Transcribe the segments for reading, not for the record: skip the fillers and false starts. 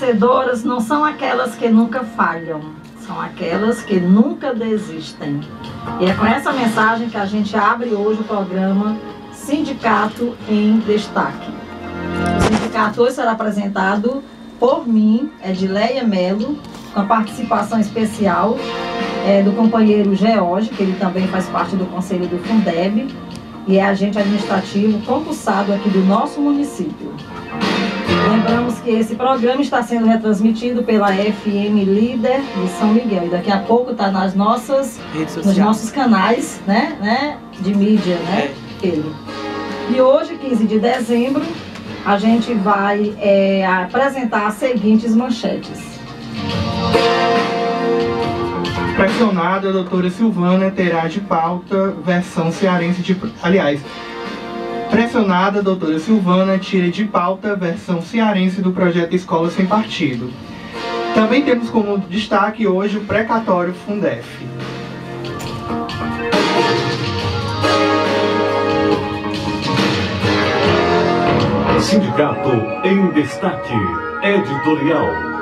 vencedoras não são aquelas que nunca falham, são aquelas que nunca desistem. E é com essa mensagem que a gente abre hoje o programa Sindicato em Destaque. O sindicato hoje será apresentado por mim, Edileia Melo, com a participação especial do companheiro George, que ele também faz parte do conselho do Fundeb e é agente administrativo concursado aqui do nosso município. Lembramos que esse programa está sendo retransmitido pela FM Líder de São Miguel e daqui a pouco está nas nossas nos nossos canais, né, de mídia, né? E hoje, 15 de dezembro, a gente vai apresentar as seguintes manchetes. Pressionada, a doutora Silvana terá de pauta versão cearense de... Aliás, pressionada, a doutora Silvana tira de pauta a versão cearense do projeto Escola Sem Partido. Também temos como destaque hoje o precatório Fundef. Sindicato em Destaque, editorial.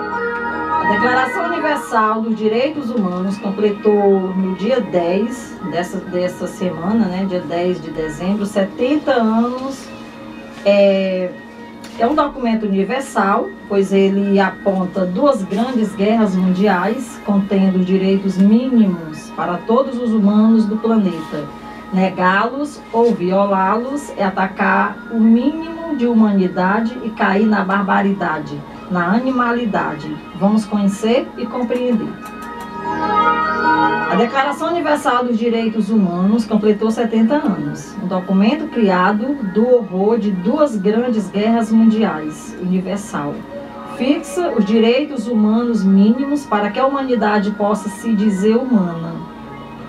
A Declaração Universal dos Direitos Humanos completou no dia 10 dessa semana, né, dia 10 de dezembro, 70 anos. É um documento universal, pois ele aponta duas grandes guerras mundiais, contendo direitos mínimos para todos os humanos do planeta. Negá-los ou violá-los é atacar o mínimo de humanidade e cair na barbaridade, na animalidade. Vamos conhecer e compreender. A Declaração Universal dos Direitos Humanos completou 70 anos. Um documento criado do horror de duas grandes guerras mundiais, universal. Fixa os direitos humanos mínimos para que a humanidade possa se dizer humana.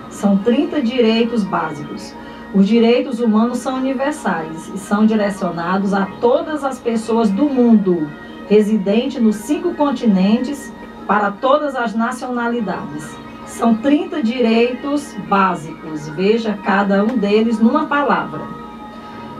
São 30 direitos básicos. Os direitos humanos são universais e são direcionados a todas as pessoas do mundo, residente nos 5 continentes, para todas as nacionalidades. São 30 direitos básicos, veja cada um deles numa palavra.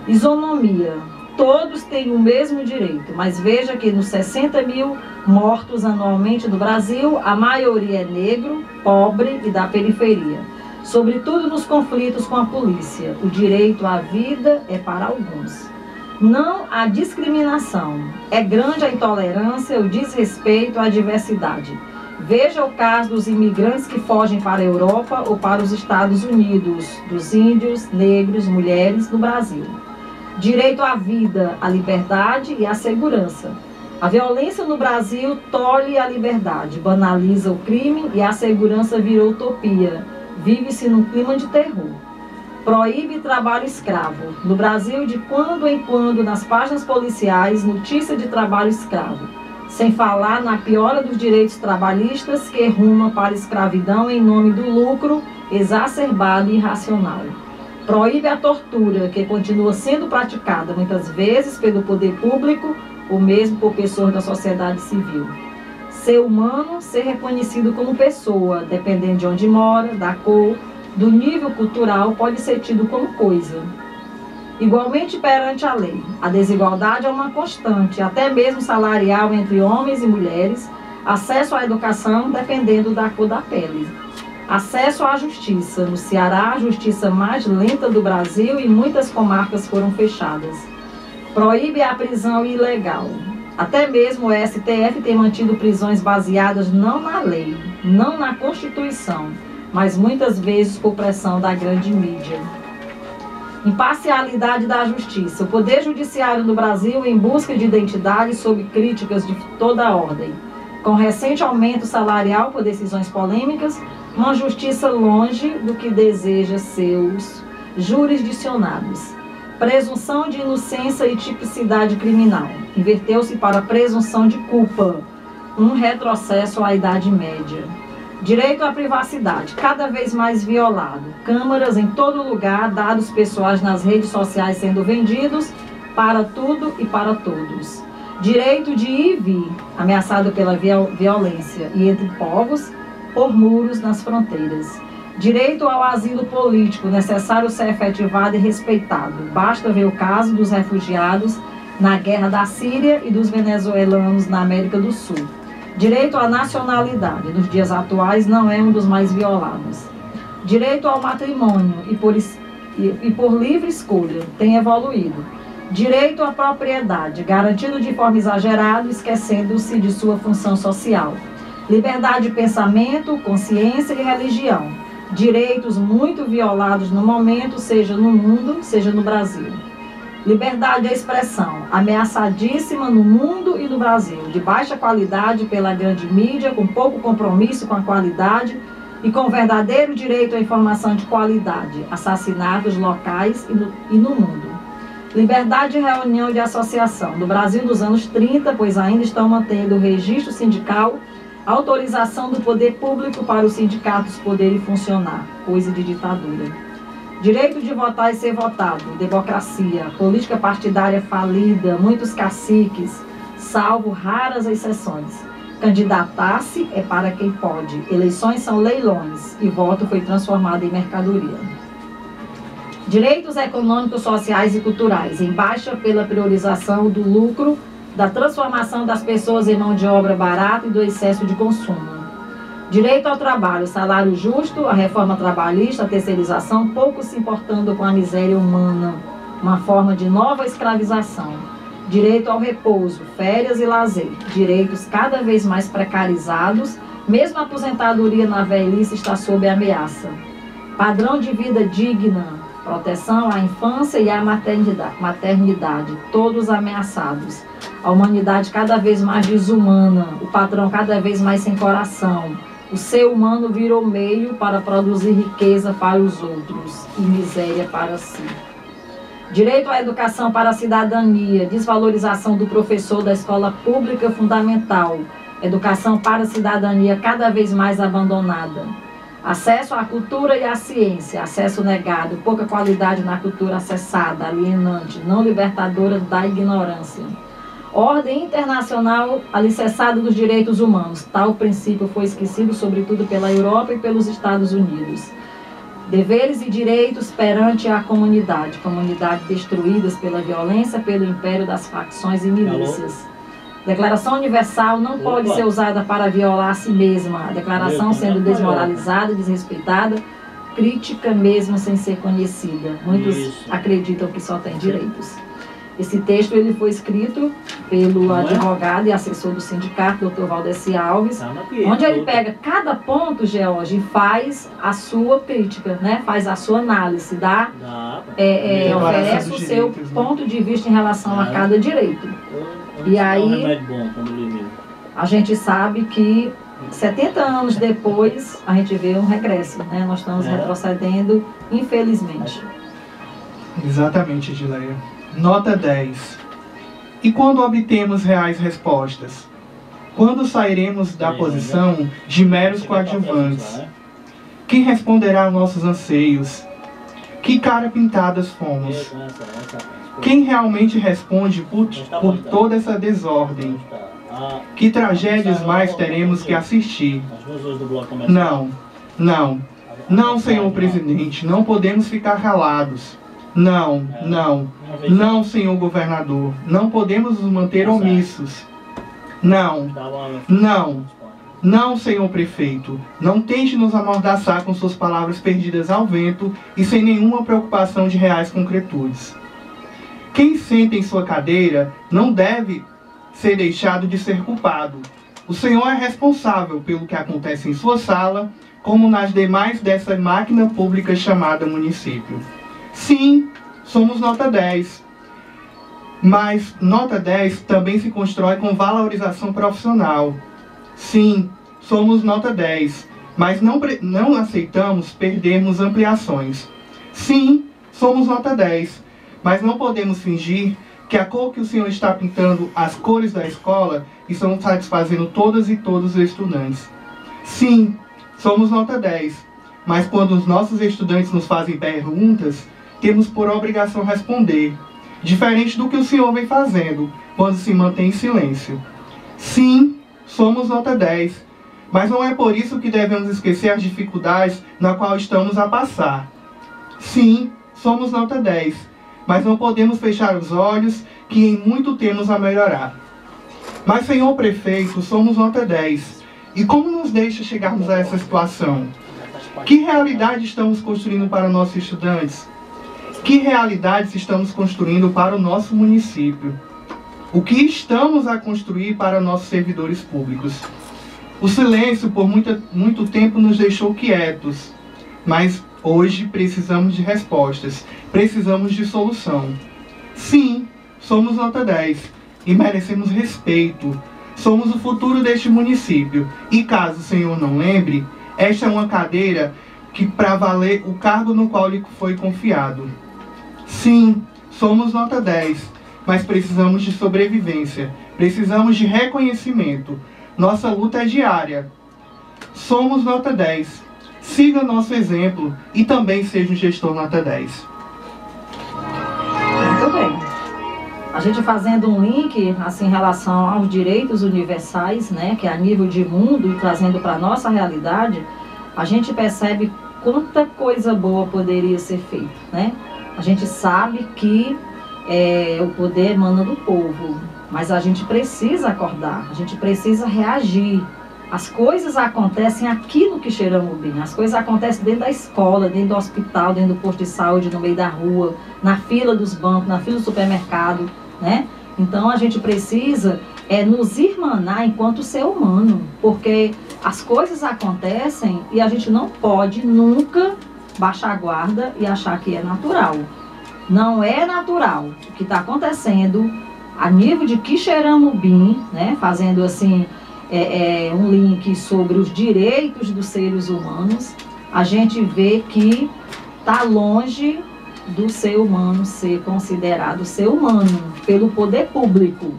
Isonomia, todos têm o mesmo direito, mas veja que nos 60 mil mortos anualmente no Brasil, a maioria é negro, pobre e da periferia. Sobretudo nos conflitos com a polícia, o direito à vida é para alguns. Não há discriminação, é grande a intolerância, o desrespeito à diversidade. Veja o caso dos imigrantes que fogem para a Europa ou para os Estados Unidos, dos índios, negros, mulheres no Brasil. Direito à vida, à liberdade e à segurança. A violência no Brasil tolhe a liberdade, banaliza o crime e a segurança virou utopia. Vive-se num clima de terror. Proíbe trabalho escravo. No Brasil, de quando em quando, nas páginas policiais, notícia de trabalho escravo. Sem falar na piora dos direitos trabalhistas que ruma para a escravidão em nome do lucro exacerbado e irracional. Proíbe a tortura, que continua sendo praticada muitas vezes pelo poder público ou mesmo por pessoas da sociedade civil. Ser humano, ser reconhecido como pessoa, dependendo de onde mora, da cor, do nível cultural, pode ser tido como coisa. Igualmente perante a lei, a desigualdade é uma constante, até mesmo salarial entre homens e mulheres, acesso à educação dependendo da cor da pele. Acesso à justiça. No Ceará, a justiça mais lenta do Brasil e muitas comarcas foram fechadas. Proíbe a prisão ilegal. Até mesmo o STF tem mantido prisões baseadas não na lei, não na Constituição, mas muitas vezes por pressão da grande mídia. Imparcialidade da justiça. O Poder Judiciário no Brasil em busca de identidade sob críticas de toda a ordem. Com recente aumento salarial por decisões polêmicas, uma justiça longe do que deseja seus jurisdicionados. Presunção de inocência e tipicidade criminal. Inverteu-se para presunção de culpa. Um retrocesso à Idade Média. Direito à privacidade, cada vez mais violado. Câmeras em todo lugar, dados pessoais nas redes sociais sendo vendidos para tudo e para todos. Direito de ir e vir, ameaçado pela violência e entre povos, por muros nas fronteiras. Direito ao asilo político, necessário ser efetivado e respeitado. Basta ver o caso dos refugiados na guerra da Síria e dos venezuelanos na América do Sul. Direito à nacionalidade, nos dias atuais, não é um dos mais violados. Direito ao matrimônio e por livre escolha, tem evoluído. Direito à propriedade, garantido de forma exagerada, esquecendo-se de sua função social. Liberdade de pensamento, consciência e religião. Direitos muito violados no momento, seja no mundo, seja no Brasil. Liberdade de expressão, ameaçadíssima no mundo e no Brasil, de baixa qualidade pela grande mídia, com pouco compromisso com a qualidade e com verdadeiro direito à informação de qualidade, assassinatos locais e no mundo. Liberdade de reunião e de associação, no Brasil dos anos 30, pois ainda estão mantendo o registro sindical, autorização do poder público para os sindicatos poderem funcionar, coisa de ditadura. Direito de votar e ser votado, democracia, política partidária falida, muitos caciques, salvo raras exceções. Candidatar-se é para quem pode, eleições são leilões e voto foi transformado em mercadoria. Direitos econômicos, sociais e culturais, em baixa pela priorização do lucro, da transformação das pessoas em mão de obra barata e do excesso de consumo. Direito ao trabalho, salário justo, a reforma trabalhista, a terceirização, pouco se importando com a miséria humana, uma forma de nova escravização. Direito ao repouso, férias e lazer, direitos cada vez mais precarizados, mesmo a aposentadoria na velhice está sob ameaça. Padrão de vida digna, proteção à infância e à maternidade, todos ameaçados. A humanidade cada vez mais desumana, o patrão cada vez mais sem coração. O ser humano virou meio para produzir riqueza para os outros e miséria para si. Direito à educação para a cidadania, desvalorização do professor da escola pública fundamental, educação para a cidadania cada vez mais abandonada. Acesso à cultura e à ciência, acesso negado, pouca qualidade na cultura acessada, alienante, não libertadora da ignorância. Ordem internacional alicerçada dos direitos humanos. Tal princípio foi esquecido, sobretudo pela Europa e pelos Estados Unidos. Deveres e direitos perante a comunidade. Comunidades destruídas pela violência, pelo império das facções e milícias. Declaração Universal não pode ser usada para violar a si mesma. A declaração sendo desmoralizada, desrespeitada, crítica mesmo sem ser conhecida. Muitos acreditam que só tem direitos. Esse texto ele foi escrito pelo advogado e assessor do sindicato, Dr. Valdeci Alves, onde ele pega cada ponto, George, e faz a sua crítica, né? Faz a sua análise, oferece o seu ponto de vista em relação a cada direito. E aí, a gente sabe que 70 anos depois, a gente vê um regresso, né? Nós estamos retrocedendo, infelizmente. Exatamente, Edileia. Nota 10. E quando obtemos reais respostas? Quando sairemos da posição de meros coadjuvantes? Quem responderá aos nossos anseios? Que cara pintadas fomos? Quem realmente responde por toda essa desordem? Que tragédias mais teremos que assistir? Não, senhor presidente, não podemos ficar calados. Não, senhor governador, não podemos nos manter omissos. Não, senhor prefeito, não tente nos amordaçar com suas palavras perdidas ao vento e sem nenhuma preocupação de reais concretudes. Quem senta em sua cadeira não deve ser deixado de ser culpado. O senhor é responsável pelo que acontece em sua sala, como nas demais dessa máquina pública chamada município. Sim, somos nota 10. Mas nota 10 também se constrói com valorização profissional. Sim, somos nota 10, mas não aceitamos perdermos ampliações. Sim, somos nota 10, mas não podemos fingir que a cor que o senhor está pintando as cores da escola estão satisfazendo todas e todos os estudantes. Sim, somos nota 10, mas quando os nossos estudantes nos fazem perguntas, temos por obrigação responder, diferente do que o senhor vem fazendo, quando se mantém em silêncio. Sim, somos nota 10, mas não é por isso que devemos esquecer as dificuldades na qual estamos a passar. Sim, somos nota 10, mas não podemos fechar os olhos que em muito temos a melhorar. Mas, senhor prefeito, somos nota 10. E como nos deixa chegarmos a essa situação? Que realidade estamos construindo para nossos estudantes? Que realidades estamos construindo para o nosso município? O que estamos a construir para nossos servidores públicos? O silêncio por muito tempo nos deixou quietos, mas hoje precisamos de respostas, precisamos de solução. Sim, somos nota 10 e merecemos respeito. Somos o futuro deste município e, caso o senhor não lembre, esta é uma cadeira que para valer o cargo no qual lhe foi confiado. Sim, somos nota 10, mas precisamos de sobrevivência, precisamos de reconhecimento. Nossa luta é diária. Somos nota 10. Siga nosso exemplo e também seja um gestor nota 10. Muito bem. A gente fazendo um link assim, em relação aos direitos universais, né, que é a nível de mundo e trazendo para a nossa realidade, a gente percebe quanta coisa boa poderia ser feita, né? A gente sabe que o poder emana do povo, mas a gente precisa acordar, a gente precisa reagir. As coisas acontecem aqui no Quixeramobim, as coisas acontecem dentro da escola, dentro do hospital, dentro do posto de saúde, no meio da rua, na fila dos bancos, na fila do supermercado, né? Então a gente precisa nos irmanar enquanto ser humano, porque as coisas acontecem e a gente não pode nunca baixar a guarda e achar que é natural. Não é natural o que está acontecendo a nível de Quixeramobim, né? Fazendo assim um link sobre os direitos dos seres humanos, a gente vê que está longe do ser humano ser considerado ser humano pelo poder público.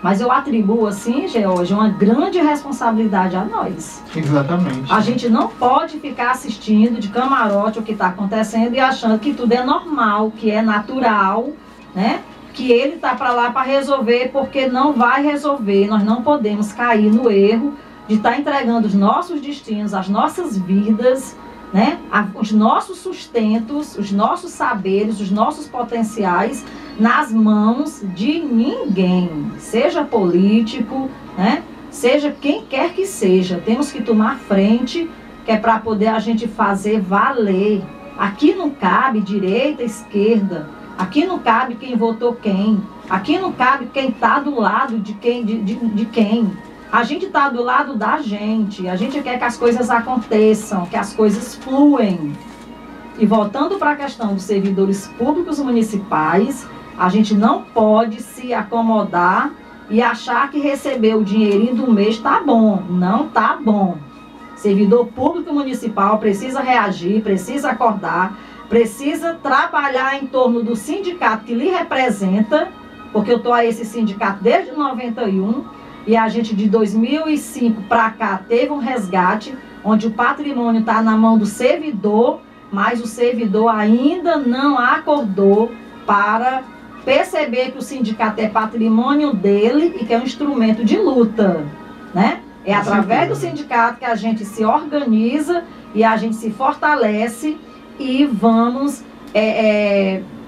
Mas eu atribuo assim, George, uma grande responsabilidade a nós. Exatamente. A gente não pode ficar assistindo de camarote o que está acontecendo e achando que tudo é normal, que é natural, né? Que ele está para lá para resolver, porque não vai resolver. Nós não podemos cair no erro de estar entregando os nossos destinos, as nossas vidas, né? Os nossos sustentos, os nossos saberes, os nossos potenciais nas mãos de ninguém, seja político, né? Seja quem quer que seja. Temos que tomar frente, que é para poder a gente fazer valer. Aqui não cabe direita, esquerda. Aqui não cabe quem votou quem. Aqui não cabe quem está do lado de quem. De quem. A gente está do lado da gente. A gente quer que as coisas aconteçam, que as coisas fluem. E voltando para a questão dos servidores públicos municipais, a gente não pode se acomodar e achar que receber o dinheirinho do mês está bom. Não está bom. Servidor público municipal precisa reagir, precisa acordar, precisa trabalhar em torno do sindicato que lhe representa, porque eu estou a esse sindicato desde 91, e a gente de 2005 para cá teve um resgate, onde o patrimônio está na mão do servidor, mas o servidor ainda não acordou para perceber que o sindicato é patrimônio dele e que é um instrumento de luta, né? É através do sindicato que a gente se organiza e a gente se fortalece e vamos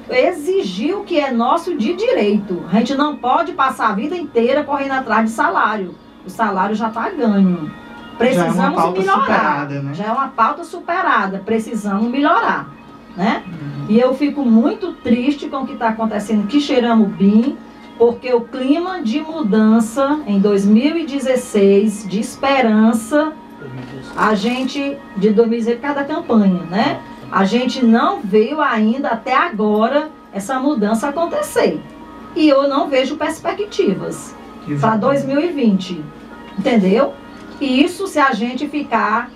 exigir o que é nosso de direito. A gente não pode passar a vida inteira correndo atrás de salário. O salário já está ganho. Precisamos já é uma pauta melhorar. Superada, né? Já é uma pauta superada. Precisamos melhorar, né? E eu fico muito triste com o que está acontecendo em Quixeramobim, porque o clima de mudança em 2016, de esperança, a gente, de 2016, por causa da campanha, né? A gente não veio ainda até agora essa mudança acontecer. E eu não vejo perspectivas para 2020, entendeu? E isso se a gente ficar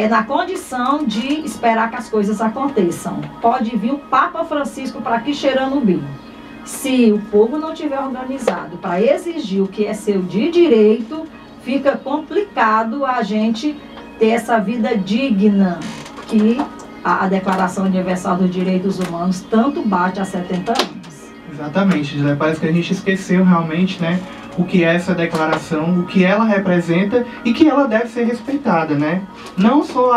na condição de esperar que as coisas aconteçam. Pode vir o Papa Francisco para Quixeramobim. Se o povo não tiver organizado para exigir o que é seu de direito, fica complicado a gente ter essa vida digna que a Declaração Universal dos Direitos Humanos tanto bate há 70 anos. Exatamente, parece que a gente esqueceu realmente, né, o que é essa declaração, o que ela representa e que ela deve ser respeitada, né? Não só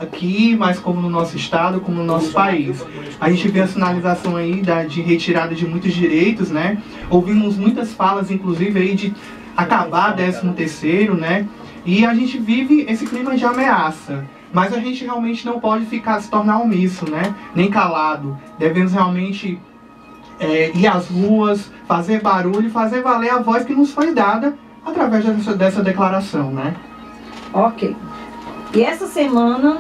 aqui, mas como no nosso estado, como no nosso país. A gente vê a sinalização aí de retirada de muitos direitos, né? Ouvimos muitas falas, inclusive, aí de acabar 13º, né? E a gente vive esse clima de ameaça. Mas a gente realmente não pode se tornar omisso, né? Nem calado. Devemos realmente ir às ruas, fazer barulho, fazer valer a voz que nos foi dada através dessa declaração, né? Ok. E essa semana,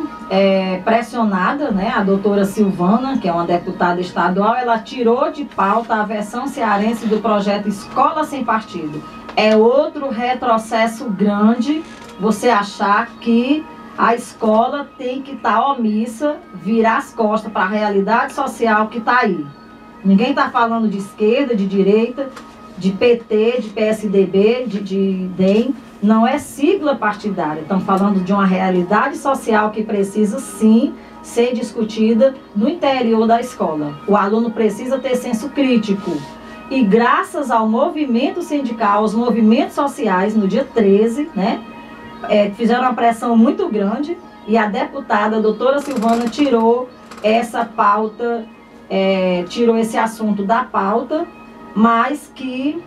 pressionada, né, a doutora Silvana, que é uma deputada estadual, ela tirou de pauta a versão cearense do projeto Escola Sem Partido. É outro retrocesso grande você achar que a escola tem que estar omissa, virar as costas para a realidade social que está aí. Ninguém está falando de esquerda, de direita, de PT, de PSDB, de DEM. Não é sigla partidária. Estamos falando de uma realidade social que precisa, sim, ser discutida no interior da escola. O aluno precisa ter senso crítico. E graças ao movimento sindical, aos movimentos sociais, no dia 13, né, fizeram uma pressão muito grande e a deputada, a doutora Silvana, tirou essa pauta, tirou esse assunto da pauta, mas que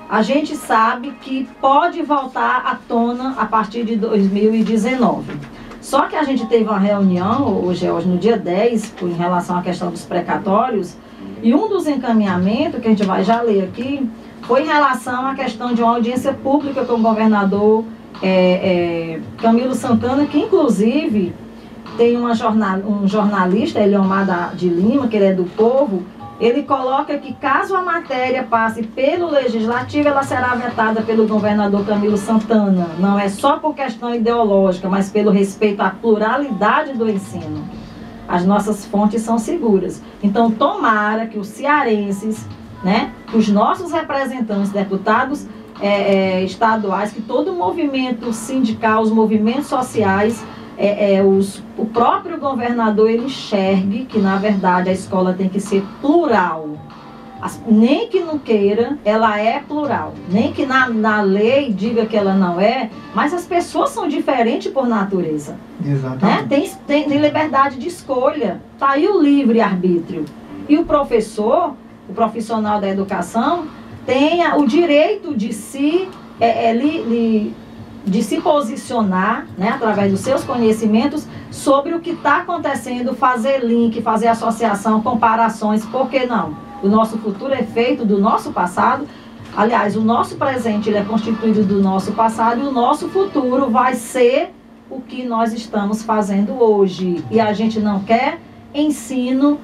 a gente sabe que pode voltar à tona a partir de 2019. Só que a gente teve uma reunião, hoje no dia 10, em relação à questão dos precatórios, e um dos encaminhamentos, que a gente vai já ler aqui, foi em relação à questão de uma audiência pública com o governador Camilo Santana, que inclusive tem um jornalista, Eliomar de Lima, que ele é do Povo. Ele coloca que caso a matéria passe pelo Legislativo, ela será vetada pelo governador Camilo Santana. Não é só por questão ideológica, mas pelo respeito à pluralidade do ensino. As nossas fontes são seguras. Então, tomara que os cearenses, né, os nossos representantes, deputados estaduais, que todo o movimento sindical, os movimentos sociais, o próprio governador, ele enxergue que, na verdade, a escola tem que ser plural. Nem que não queira, ela é plural. Nem que na lei diga que ela não é, mas as pessoas são diferentes por natureza. Exatamente. Né? Tem liberdade de escolha. Está aí o livre-arbítrio. E o professor, o profissional da educação, tem o direito de se posicionar, né, através dos seus conhecimentos sobre o que está acontecendo, fazer link, fazer associação, comparações, por que não? O nosso futuro é feito do nosso passado. Aliás, o nosso presente ele é constituído do nosso passado e o nosso futuro vai ser o que nós estamos fazendo hoje. E a gente não quer ensino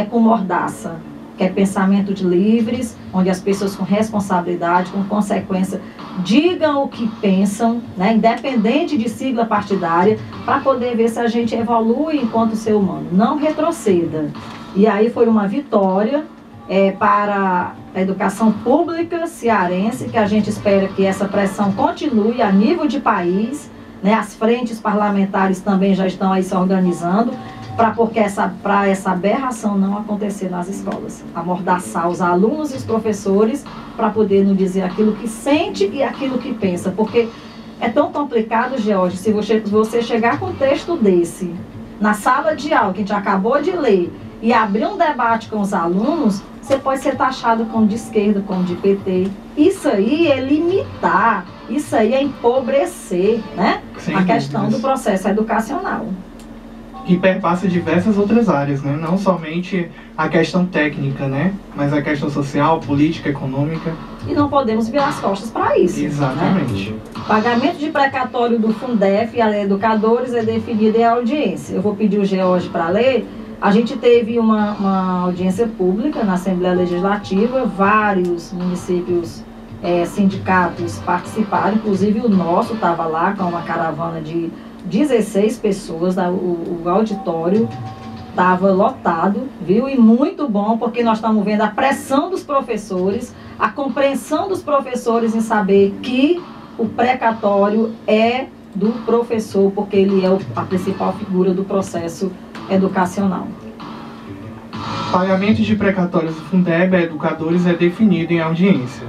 com mordaça. Quer pensamentos livres, onde as pessoas com responsabilidade, com consequência, digam o que pensam, né, independente de sigla partidária, para poder ver se a gente evolui enquanto ser humano. Não retroceda. E aí foi uma vitória para a educação pública cearense, que a gente espera que essa pressão continue a nível de país, né? As frentes parlamentares também já estão aí se organizando para essa aberração não acontecer nas escolas. Amordaçar os alunos e os professores para poder nos dizer aquilo que sente e aquilo que pensa. Porque é tão complicado, George, se você chegar com um texto desse na sala de aula, que a gente acabou de ler, e abrir um debate com os alunos, você pode ser taxado como de esquerda, como de PT. Isso aí é limitar, isso aí é empobrecer, né? A questão do processo educacional. Que perpassa diversas outras áreas, né? Não somente a questão técnica, né? Mas a questão social, política, econômica. E não podemos virar as costas para isso. Exatamente. Né? Pagamento de precatório do Fundef a educadores é definido em audiência. Eu vou pedir o George para ler. A gente teve uma audiência pública na Assembleia Legislativa, vários municípios, sindicatos participaram, inclusive o nosso estava lá com uma caravana de 16 pessoas, o auditório estava lotado, viu? E muito bom, porque nós estamos vendo a pressão dos professores, a compreensão dos professores em saber que o precatório é do professor, porque ele é a principal figura do processo educacional. Pagamento de precatórios do Fundeb a educadores é definido em audiência.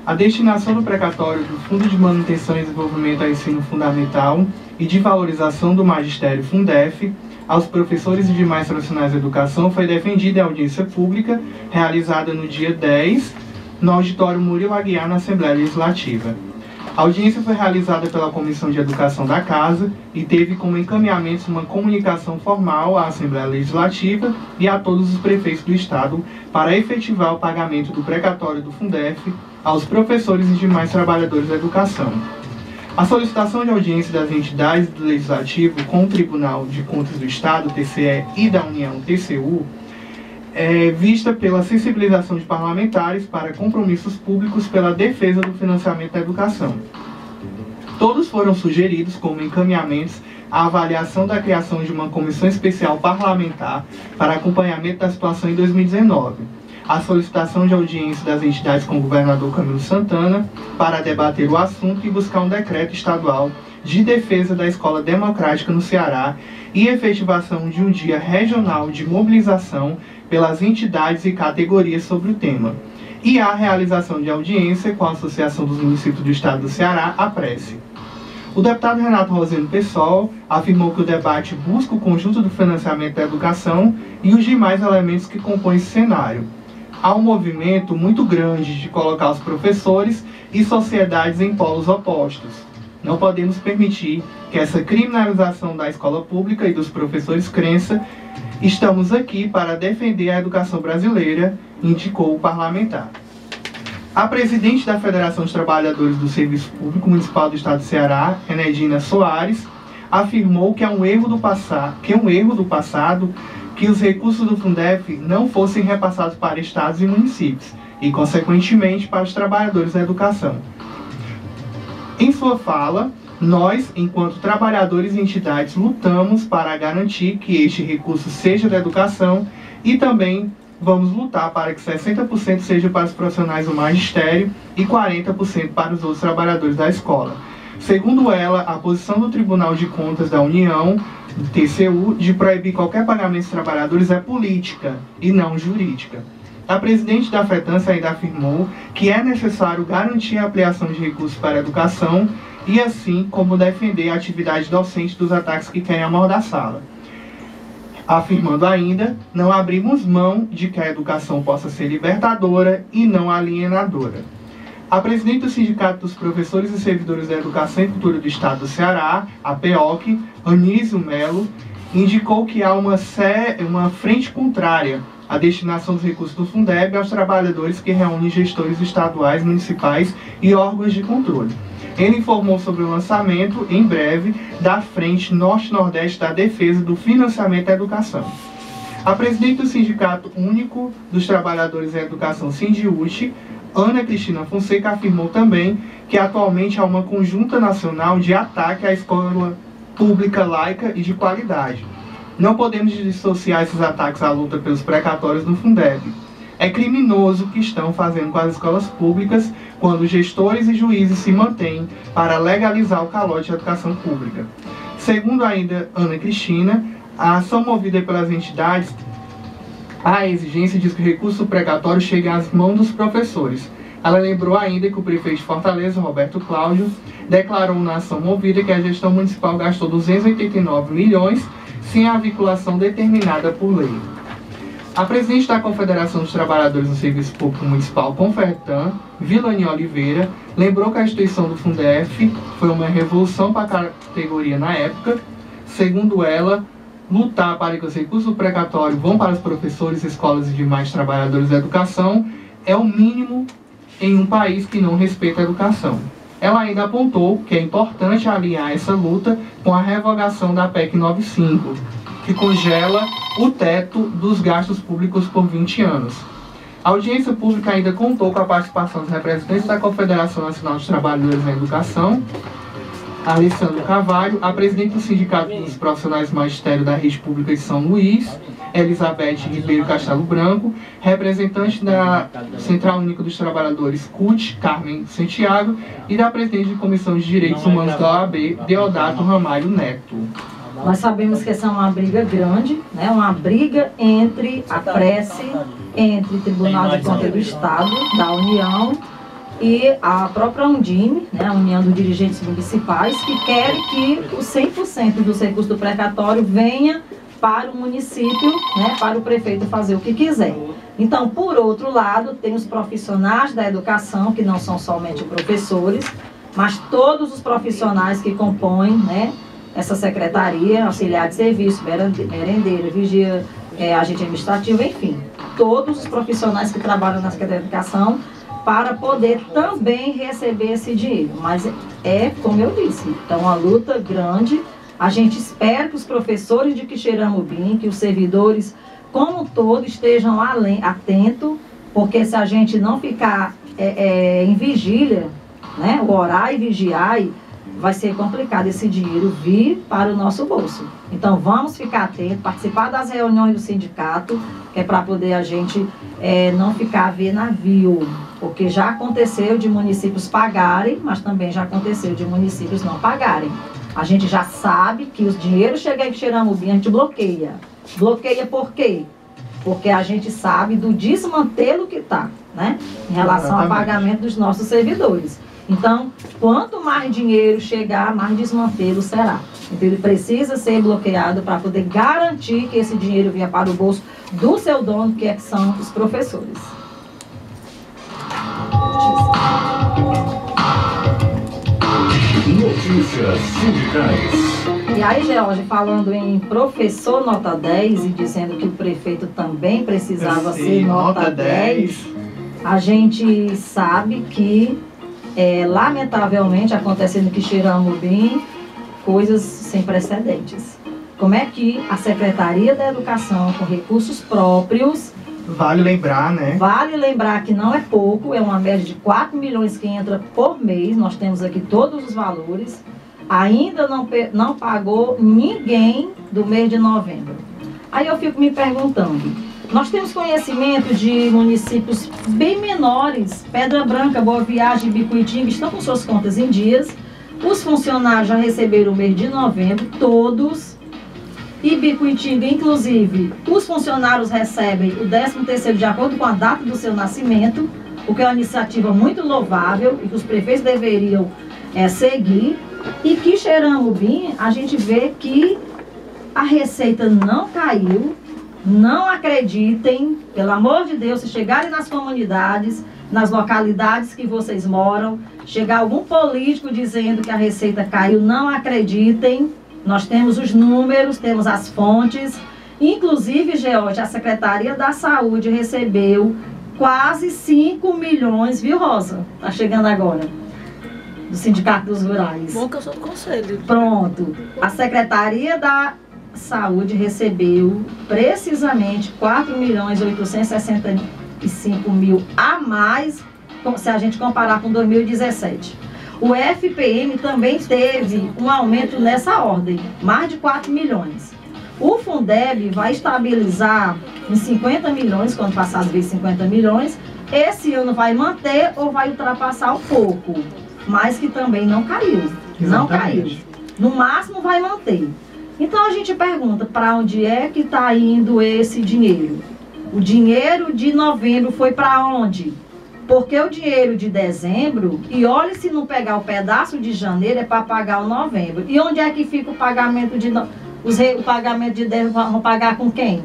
A destinação do precatório do Fundo de Manutenção e Desenvolvimento ao Ensino Fundamental e de Valorização do Magistério Fundef aos professores e demais profissionais da educação foi defendida em audiência pública realizada no dia 10, no auditório Murilo Aguiar, na Assembleia Legislativa. A audiência foi realizada pela Comissão de Educação da Casa e teve como encaminhamento uma comunicação formal à Assembleia Legislativa e a todos os prefeitos do Estado para efetivar o pagamento do precatório do Fundef aos professores e demais trabalhadores da educação. A solicitação de audiência das entidades do Legislativo com o Tribunal de Contas do Estado, TCE, e da União, TCU, é vista pela sensibilização de parlamentares para compromissos públicos pela defesa do financiamento da educação. Todos foram sugeridos como encaminhamentos à avaliação da criação de uma comissão especial parlamentar para acompanhamento da situação em 2019, a solicitação de audiência das entidades com o governador Camilo Santana para debater o assunto e buscar um decreto estadual de defesa da escola democrática no Ceará e efetivação de um dia regional de mobilização pelas entidades e categorias sobre o tema, e a realização de audiência com a Associação dos Municípios do Estado do Ceará, a Prece. O deputado Renato Rosendo Pessoal afirmou que o debate busca o conjunto do financiamento da educação e os demais elementos que compõem esse cenário. Há um movimento muito grande de colocar os professores e sociedades em polos opostos. Não podemos permitir que essa criminalização da escola pública e dos professores cresça. Estamos aqui para defender a educação brasileira, indicou o parlamentar. A presidente da Federação dos Trabalhadores do Serviço Público Municipal do Estado do Ceará, Enedina Soares, afirmou que é um erro do passado que os recursos do Fundef não fossem repassados para estados e municípios e, consequentemente, para os trabalhadores da educação. Em sua fala, nós, enquanto trabalhadores e entidades, lutamos para garantir que este recurso seja da educação e também vamos lutar para que 60% seja para os profissionais do magistério e 40% para os outros trabalhadores da escola. Segundo ela, a posição do Tribunal de Contas da União, do TCU, de proibir qualquer pagamento dos trabalhadores é política e não jurídica. A presidente da FETANSE ainda afirmou que é necessário garantir a ampliação de recursos para a educação e assim como defender a atividade docente dos ataques que querem amordaçá-la. Afirmando ainda, não abrimos mão de que a educação possa ser libertadora e não alienadora. A presidente do Sindicato dos Professores e Servidores da Educação e Cultura do Estado do Ceará, a PEOC, Anísio Melo, indicou que há uma frente contrária à destinação dos recursos do Fundeb aos trabalhadores que reúnem gestores estaduais, municipais e órgãos de controle. Ele informou sobre o lançamento, em breve, da Frente Norte-Nordeste da Defesa do Financiamento da Educação. A presidente do Sindicato Único dos Trabalhadores da Educação, Sindiúte, Ana Cristina Fonseca, afirmou também que atualmente há uma conjunta nacional de ataque à escola pública laica e de qualidade. Não podemos dissociar esses ataques à luta pelos precatórios no Fundeb. É criminoso o que estão fazendo com as escolas públicas quando gestores e juízes se mantêm para legalizar o calote da educação pública. Segundo ainda Ana Cristina, a ação movida pelas entidades, a exigência diz que o recurso precatório chegue às mãos dos professores. Ela lembrou ainda que o prefeito de Fortaleza, Roberto Cláudio, declarou na ação movida que a gestão municipal gastou 289 milhões sem a vinculação determinada por lei. A presidente da Confederação dos Trabalhadores do Serviço Público Municipal, Confertan, Vilani Oliveira, lembrou que a instituição do Fundef foi uma revolução para a categoria na época. Segundo ela, lutar para que os recursos do precatório vão para os professores, escolas e demais trabalhadores da educação é o mínimo em um país que não respeita a educação. Ela ainda apontou que é importante alinhar essa luta com a revogação da PEC 95, que congela o teto dos gastos públicos por 20 anos. A audiência pública ainda contou com a participação dos representantes da Confederação Nacional dos Trabalhadores na Educação, Alessandro Carvalho, a presidente do Sindicato dos Profissionais do Magistério da Rede Pública de São Luís, Elizabeth Ribeiro Castelo Branco, representante da Central Única dos Trabalhadores, CUT, Carmen Santiago, e da presidente da Comissão de Direitos Humanos da OAB, Deodato Ramalho Neto. Nós sabemos que essa é uma briga grande, né? Uma briga entre a Prece, entre o Tribunal de Contas do Estado, da União e a própria Undime, né, a União dos Dirigentes Municipais, que querem que o 100% dos recursos do precatório venha para o município, né, para o prefeito fazer o que quiser. Então, por outro lado, tem os profissionais da educação, que não são somente professores, mas todos os profissionais que compõem, né, essa secretaria, auxiliar de serviço, merendeira, vigia, agente administrativo, enfim, todos os profissionais que trabalham na Secretaria de Educação, para poder também receber esse dinheiro. Mas como eu disse, então uma luta grande. A gente espera que os professores de Quixeramobim, que os servidores como um todo estejam atentos, porque se a gente não ficar em vigília, né, orar e vigiar, vai ser complicado esse dinheiro vir para o nosso bolso. Então vamos ficar atentos, participar das reuniões do sindicato, que é para poder a gente não ficar a ver navio, porque já aconteceu de municípios pagarem, mas também já aconteceu de municípios não pagarem. A gente já sabe que os dinheiros chegam em Quixeramobim, a gente bloqueia. Bloqueia por quê? Porque a gente sabe do desmantelo que está, né, em relação ao pagamento dos nossos servidores. Então, quanto mais dinheiro chegar, mais desmantelo será. Então, ele precisa ser bloqueado para poder garantir que esse dinheiro venha para o bolso do seu dono, que são os professores. Notícias sindicais. E aí, George, falando em professor nota 10 e dizendo que o prefeito também precisava ser nota 10, a gente sabe que lamentavelmente, acontecendo em Quixeramobim, coisas sem precedentes. Como é que a Secretaria da Educação, com recursos próprios... Vale lembrar, né? Vale lembrar que não é pouco, é uma média de 4 milhões que entra por mês, nós temos aqui todos os valores, ainda não pagou ninguém do mês de novembro. Aí eu fico me perguntando... Nós temos conhecimento de municípios bem menores, Pedra Branca, Boa Viagem, Bicuitinga, estão com suas contas em dias. Os funcionários já receberam o mês de novembro, todos. E Bicuitinga, inclusive, os funcionários recebem o 13º de acordo com a data do seu nascimento, o que é uma iniciativa muito louvável e que os prefeitos deveriam seguir. E Quixeramobim, a gente vê que a receita não caiu. Não acreditem, pelo amor de Deus, se chegarem nas comunidades, nas localidades que vocês moram, chegar algum político dizendo que a receita caiu, não acreditem. Nós temos os números, temos as fontes. Inclusive, George, a Secretaria da Saúde recebeu quase 5 milhões, viu, Rosa? Tá chegando agora, do Sindicato dos Rurais. Bom que eu sou do conselho. Pronto. A Secretaria da Saúde recebeu precisamente 4.865.000 a mais, se a gente comparar com 2017. O FPM também teve um aumento nessa ordem, mais de 4 milhões. O Fundeb vai estabilizar em 50 milhões, quando passar as vezes 50 milhões. Esse ano vai manter ou vai ultrapassar um pouco, mas que também não caiu. Não caiu. No máximo vai manter. Então a gente pergunta, para onde é que está indo esse dinheiro? O dinheiro de novembro foi para onde? Porque o dinheiro de dezembro, e olha se não pegar o pedaço de janeiro, é para pagar o novembro. E onde é que fica o pagamento de o pagamento de dezembro? Vão pagar com quem?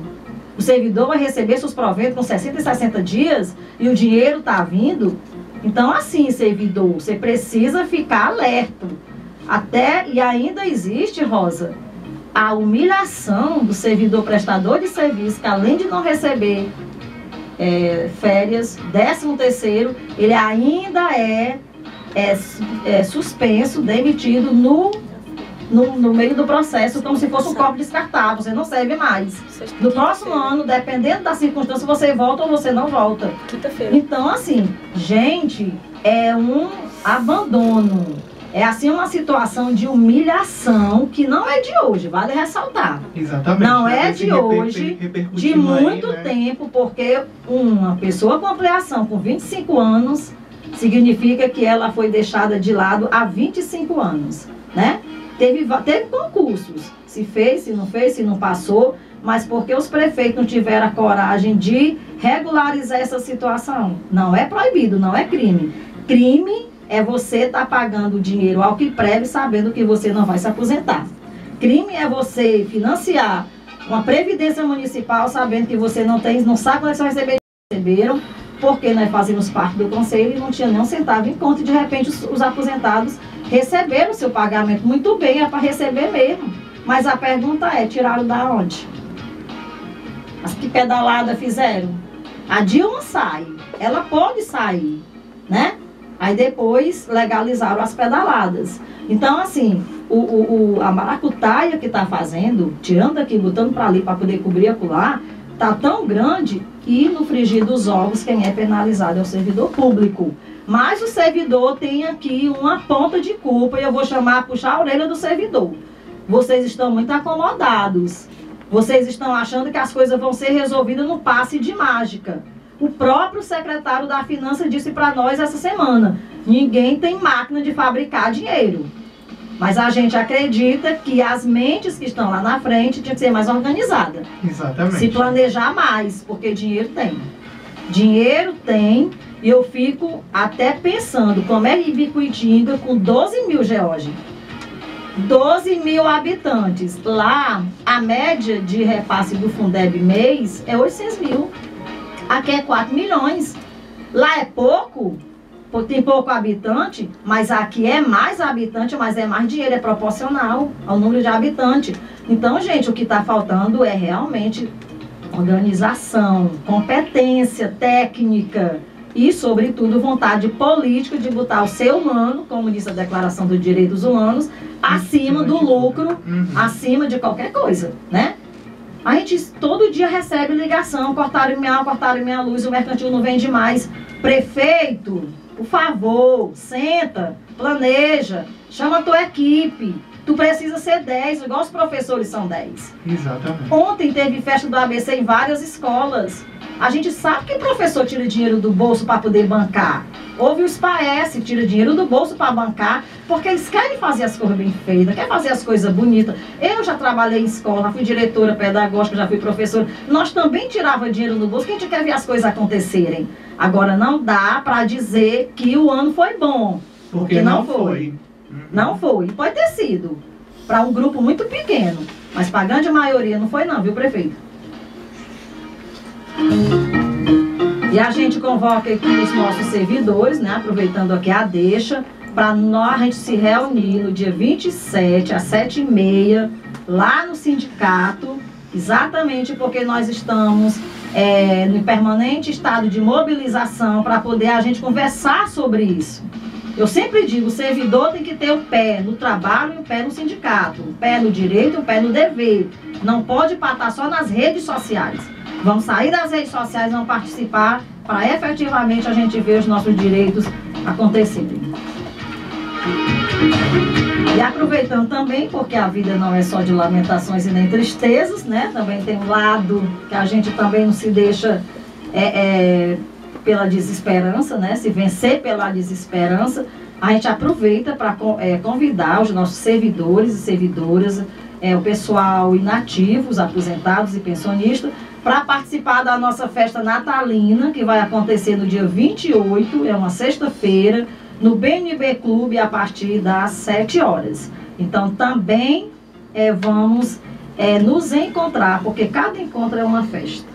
O servidor vai receber seus proventos com 60 e 60 dias e o dinheiro está vindo? Então assim, servidor, você precisa ficar alerta. E ainda existe, Rosa, a humilhação do servidor prestador de serviço, que além de não receber férias, 13º, ele ainda é suspenso, demitido no meio do processo, como se fosse um copo descartável, você não serve mais. No próximo ano, dependendo da circunstância, você volta ou você não volta. Quinta-feira. Então, assim, gente, é um abandono. É assim uma situação de humilhação que não é de hoje, vale ressaltar. Exatamente. Não é de hoje, de muito aí, né? tempo, porque uma pessoa com ampliação com 25 anos significa que ela foi deixada de lado há 25 anos, né? Teve concursos, se fez, se não fez, se não passou, mas porque os prefeitos não tiveram a coragem de regularizar essa situação. Não é proibido, não é crime. Crime é você estar pagando dinheiro ao que preve, sabendo que você não vai se aposentar. Crime é você financiar uma previdência municipal, sabendo que você não sabe quando você vai receber. Receberam, porque nós fazíamos parte do conselho e não tinha nem um centavo em conta, e de repente os aposentados receberam o seu pagamento muito bem, é para receber mesmo. Mas a pergunta é, tiraram da onde? As que pedalada fizeram? A Dilma sai, ela pode sair, né? Aí depois legalizaram as pedaladas. Então, assim, a maracutaia que está fazendo, tirando aqui, botando para ali para poder cobrir acolá, está tão grande, e no frigir dos ovos quem é penalizado é o servidor público. Mas o servidor tem aqui uma ponta de culpa, e eu vou puxar a orelha do servidor. Vocês estão muito acomodados. Vocês estão achando que as coisas vão ser resolvidas no passe de mágica. O próprio secretário da Finanças disse para nós essa semana, ninguém tem máquina de fabricar dinheiro. Mas a gente acredita que as mentes que estão lá na frente tinham que ser mais organizadas. Exatamente. Se planejar mais, porque dinheiro tem. Dinheiro tem, e eu fico até pensando, como é Ibicuitinga com 12 mil, George? 12 mil habitantes. Lá, a média de repasse do Fundeb mês é 800 mil. Aqui é 4 milhões. Lá é pouco, porque tem pouco habitante, mas aqui é mais habitante, mas é mais dinheiro, é proporcional ao número de habitantes. Então, gente, o que está faltando é realmente organização, competência técnica e, sobretudo, vontade política de botar o ser humano, como diz a Declaração dos Direitos Humanos, acima do lucro, acima de qualquer coisa, né? A gente todo dia recebe ligação, cortaram minha luz, o mercantil não vende mais. Prefeito, por favor, senta, planeja, chama a tua equipe. Tu precisa ser 10, igual os professores são 10. Exatamente. Ontem teve festa do ABC em várias escolas. A gente sabe que o professor tira dinheiro do bolso para poder bancar. Houve os PAES, tira dinheiro do bolso para bancar, porque eles querem fazer as coisas bem feitas, querem fazer as coisas bonitas. Eu já trabalhei em escola, fui diretora pedagógica, já fui professora. Nós também tirava dinheiro do bolso, porque a gente quer ver as coisas acontecerem. Agora, não dá para dizer que o ano foi bom, porque não foi. Não foi. Pode ter sido para um grupo muito pequeno, mas para a grande maioria não foi não, viu, prefeito? E a gente convoca aqui os nossos servidores, né, aproveitando aqui a deixa, para a gente se reunir no dia 27, às 7h30, lá no sindicato, exatamente porque nós estamos no permanente estado de mobilização para poder a gente conversar sobre isso. Eu sempre digo, o servidor tem que ter um pé no trabalho e um pé no sindicato, um pé no direito e um pé no dever. Não pode patar só nas redes sociais. Vamos sair das redes sociais, vamos participar para efetivamente a gente ver os nossos direitos acontecerem. E aproveitando também, porque a vida não é só de lamentações e nem tristezas, né? Também tem um lado que a gente também não se deixa pela desesperança, né? Se vencer pela desesperança, a gente aproveita para convidar os nossos servidores e servidoras, o pessoal inativo, os aposentados e pensionistas, para participar da nossa festa natalina, que vai acontecer no dia 28, é uma sexta-feira, no BNB Clube, a partir das 7 horas. Então, também vamos nos encontrar, porque cada encontro é uma festa.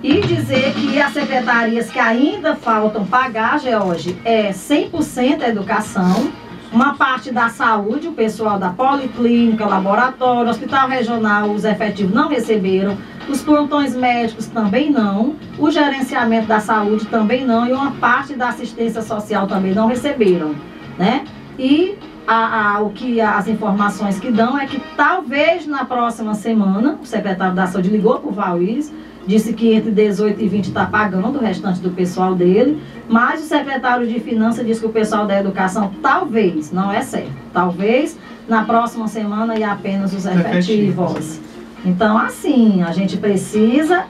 E dizer que as secretarias que ainda faltam pagar, George, é 100% educação, uma parte da saúde, o pessoal da policlínica, laboratório, hospital regional, os efetivos não receberam, os plantões médicos também não, o gerenciamento da saúde também não, e uma parte da assistência social também não receberam, né? E as informações que dão é que talvez na próxima semana, o secretário da Saúde ligou para o Valíris, disse que entre 18 e 20 está pagando o restante do pessoal dele, mas o secretário de Finanças disse que o pessoal da Educação talvez, não é certo, talvez na próxima semana e apenas os efetivos. Então, assim, a gente precisa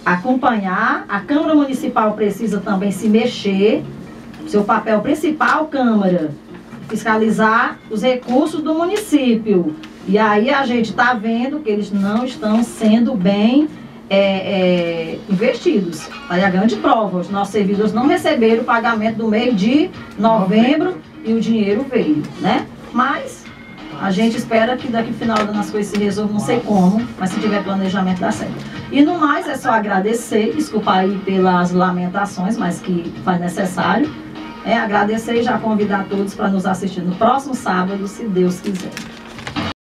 acompanhar, a Câmara Municipal precisa também se mexer, seu papel principal, Câmara, fiscalizar os recursos do município. E aí a gente está vendo que eles não estão sendo bem investidos. investidos. Aí a grande prova, os nossos servidores não receberam o pagamento do mês de novembro e o dinheiro veio, né? Mas a gente espera que daqui no final do ano as coisas se resolvam, não sei como, mas se tiver planejamento dá certo. E no mais é só agradecer, desculpa aí pelas lamentações, mas que faz necessário. Agradecer e já convidar todos para nos assistir no próximo sábado, se Deus quiser.